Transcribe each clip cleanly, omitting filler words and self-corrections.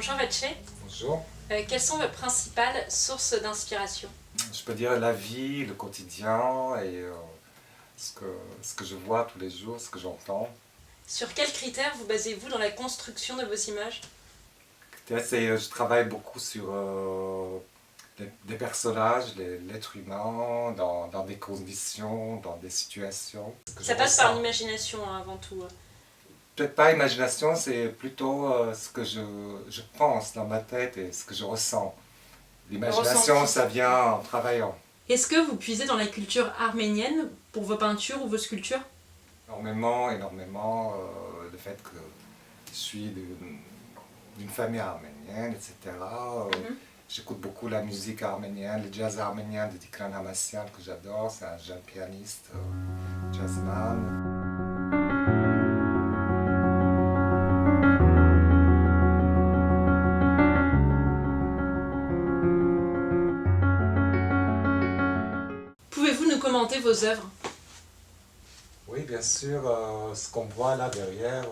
Bonjour Vache. Bonjour. Quelles sont vos principales sources d'inspiration? Je peux dire la vie, le quotidien et ce que je vois tous les jours, ce que j'entends. Sur quels critères vous basez-vous dans la construction de vos images? Je travaille beaucoup sur des personnages, l'être humain, dans des conditions, dans des situations. Ça passe par l'imagination hein, avant tout. Peut-être pas imagination, c'est plutôt ce que je pense dans ma tête et ce que je ressens. L'imagination, ça vient en travaillant. Est-ce que vous puisez dans la culture arménienne pour vos peintures ou vos sculptures? Énormément, le fait que je suis d'une famille arménienne, etc. J'écoute beaucoup la musique arménienne, le jazz arménien de Dikran Hamassian que j'adore, c'est un jeune pianiste, jazzman. Pouvez-vous nous commenter vos œuvres? Oui, bien sûr, ce qu'on voit là derrière,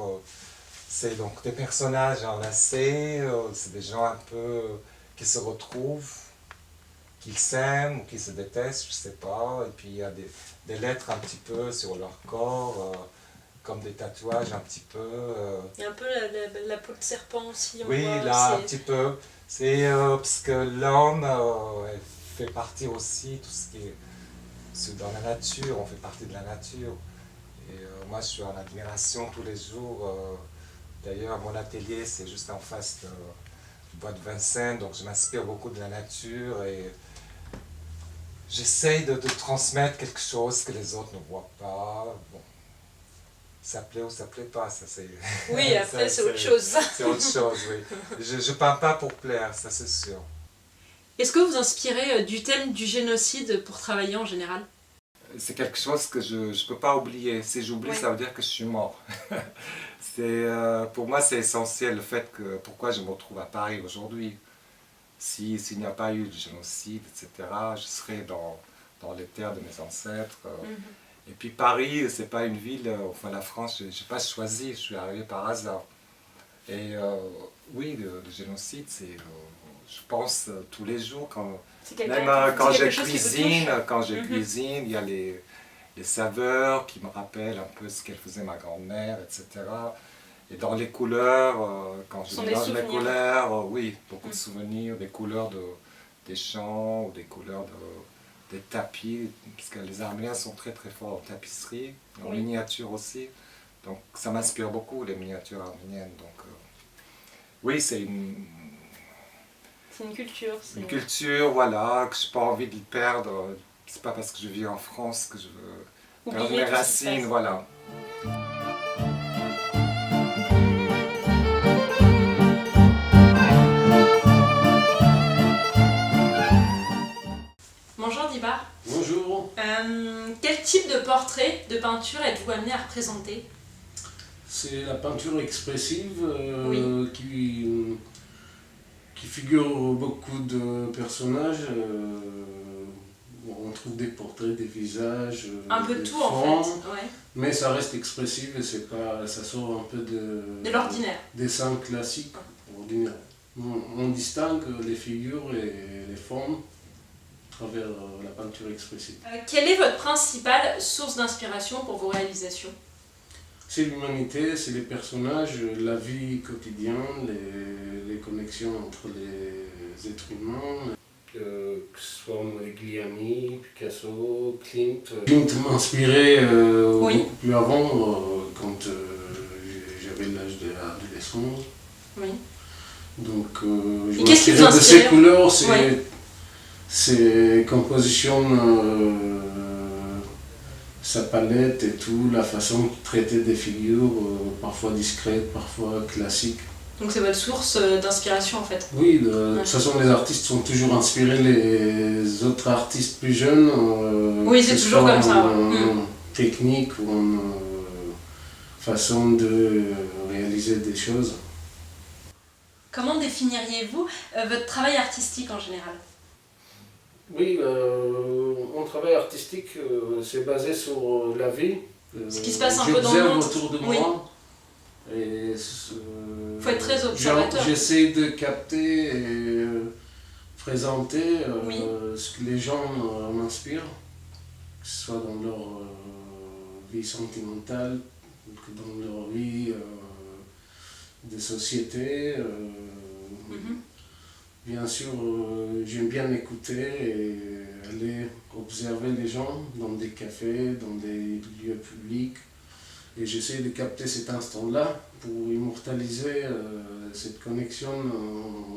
c'est donc des personnages enlacés, c'est des gens un peu qui se retrouvent, qui s'aiment ou qui se détestent, je ne sais pas, et puis il y a des lettres un petit peu sur leur corps, comme des tatouages un petit peu. Il y a un peu la peau de serpent aussi. Oui, voit, là, un petit peu. C'est parce que l'homme fait partie aussi, tout ce qui est dans la nature, on fait partie de la nature. Et moi, je suis en admiration tous les jours. D'ailleurs, mon atelier, c'est juste en face du bois de Vincennes, donc je m'inspire beaucoup de la nature et j'essaye de transmettre quelque chose que les autres ne voient pas. Bon, ça plaît ou ça plaît pas, ça c'est... Oui, après c'est autre chose. C'est autre chose, oui. Je ne peins pas pour plaire, ça c'est sûr. Est-ce que vous inspirez du thème du génocide pour travailler en général? C'est quelque chose que je ne peux pas oublier. Si j'oublie, ça veut dire que je suis mort. Pour moi, c'est essentiel le fait que pourquoi je me retrouve à Paris aujourd'hui. S'il n'y a pas eu de génocide, etc., je serais dans les terres de mes ancêtres. Et puis Paris, c'est pas une ville, enfin la France, je n'ai pas choisi, je suis arrivé par hasard. Et oui, le génocide, c'est, je pense tous les jours, même quand je cuisine, il y a les saveurs qui me rappellent un peu ce qu'elle faisait ma grand-mère, etc. Et dans les couleurs, quand je mélange les couleurs, oui, beaucoup de souvenirs, des couleurs des champs, ou des couleurs des tapis, parce que les Arméniens sont très très forts en tapisserie, en miniature aussi. Donc ça m'inspire beaucoup, les miniatures arméniennes. Donc, oui, c'est une culture. Une culture, voilà, que je n'ai pas envie de perdre. C'est pas parce que je vis en France que je veux perdre mes racines, voilà. Bonjour Dibar. Bonjour. Quel type de portrait, de peinture êtes-vous amené à représenter? C'est la peinture expressive qui figure beaucoup de personnages. On trouve des portraits, des visages, un peu des tout formes, en fait. Ouais. Mais ça reste expressif et ça sort un peu de l'ordinaire. Des dessins classiques ordinaires. On distingue les figures et les formes à travers la peinture expressive. Quelle est votre principale source d'inspiration pour vos réalisations? C'est l'humanité, c'est les personnages, la vie quotidienne, les connexions entre les êtres humains. Que ce soit Modigliani, Picasso, Klimt. Klimt m'inspirait beaucoup plus avant, quand j'avais l'âge de l'adolescence. Oui. Donc je m'inspirais de ces couleurs, ses compositions, sa palette et tout, la façon de traiter des figures, parfois discrètes, parfois classiques. Donc c'est votre source d'inspiration en fait? Oui, de toute façon les artistes sont toujours inspirés les autres artistes plus jeunes. Oui, c'est toujours comme ça. En technique ou en façon de réaliser des choses. Comment définiriez-vous votre travail artistique en général? Oui, mon travail artistique, c'est basé sur la vie. Ce qui se passe un peu dans le monde. J'observe autour de moi et faut être très observateur. J'essaie de capter et présenter Oui. ce que les gens m'inspirent, que ce soit dans leur vie sentimentale, que dans leur vie de société. Mhm. Bien sûr, j'aime bien écouter et aller observer les gens dans des cafés, dans des lieux publics. Et j'essaie de capter cet instant-là pour immortaliser cette connexion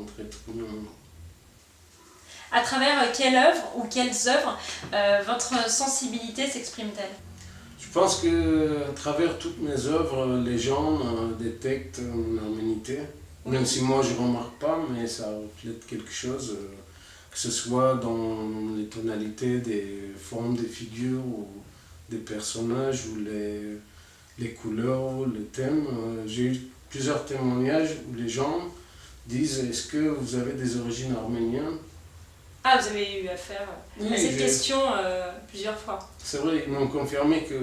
entre êtres humains. À travers quelle œuvre ou quelles œuvres votre sensibilité s'exprime-t-elle? Je pense qu'à travers toutes mes œuvres, les gens détectent mon humanité. Oui. Même si moi je ne remarque pas, mais ça reflète quelque chose, que ce soit dans les tonalités des formes des figures ou des personnages ou les couleurs, les thèmes. J'ai eu plusieurs témoignages où les gens disent: est-ce que vous avez des origines arméniennes? Ah, vous avez eu affaire Oui, à cette question plusieurs fois. C'est vrai, ils m'ont confirmé que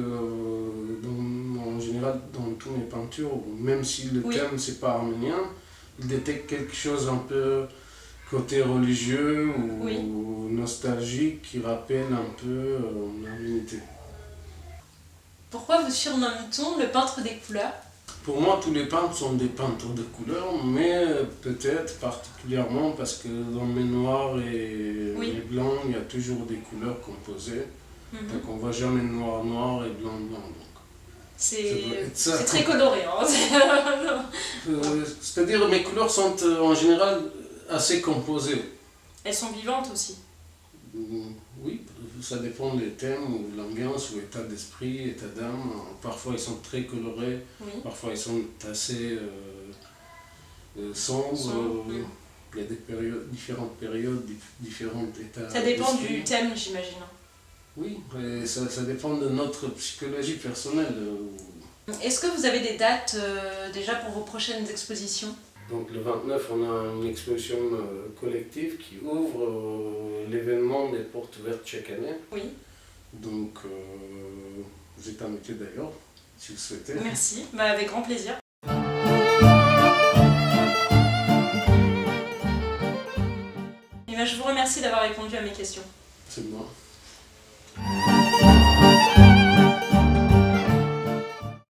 en général dans toutes mes peintures, même si le Oui. thème c'est pas arménien, ils détectent quelque chose un peu côté religieux ou Oui. nostalgique qui rappelle un peu l'arménité. Pourquoi vous surnomme-t-on le peintre des couleurs? Pour moi, tous les peintres sont des peintres de couleurs, mais peut-être particulièrement parce que dans mes noirs et Oui. mes blancs, il y a toujours des couleurs composées. Mhm. Donc on ne voit jamais noir et blanc. Donc. C'est très coloré. Hein. C'est-à-dire mes couleurs sont en général assez composées. Elles sont vivantes aussi. Oui, ça dépend des thèmes, ou de l'ambiance, ou état d'esprit, état d'âme. Parfois ils sont très colorés, Oui. parfois ils sont assez sombres. Il y a différentes périodes, différents états. Ça dépend d'esprit. du thème, j'imagine. Oui, et ça dépend de notre psychologie personnelle. Est-ce que vous avez des dates déjà pour vos prochaines expositions? Donc le 29, on a une exposition collective qui ouvre l'événement des portes ouvertes chaque année. Oui. Donc vous êtes invité d'ailleurs, si vous souhaitez. Merci, avec grand plaisir. Et je vous remercie d'avoir répondu à mes questions. C'est moi.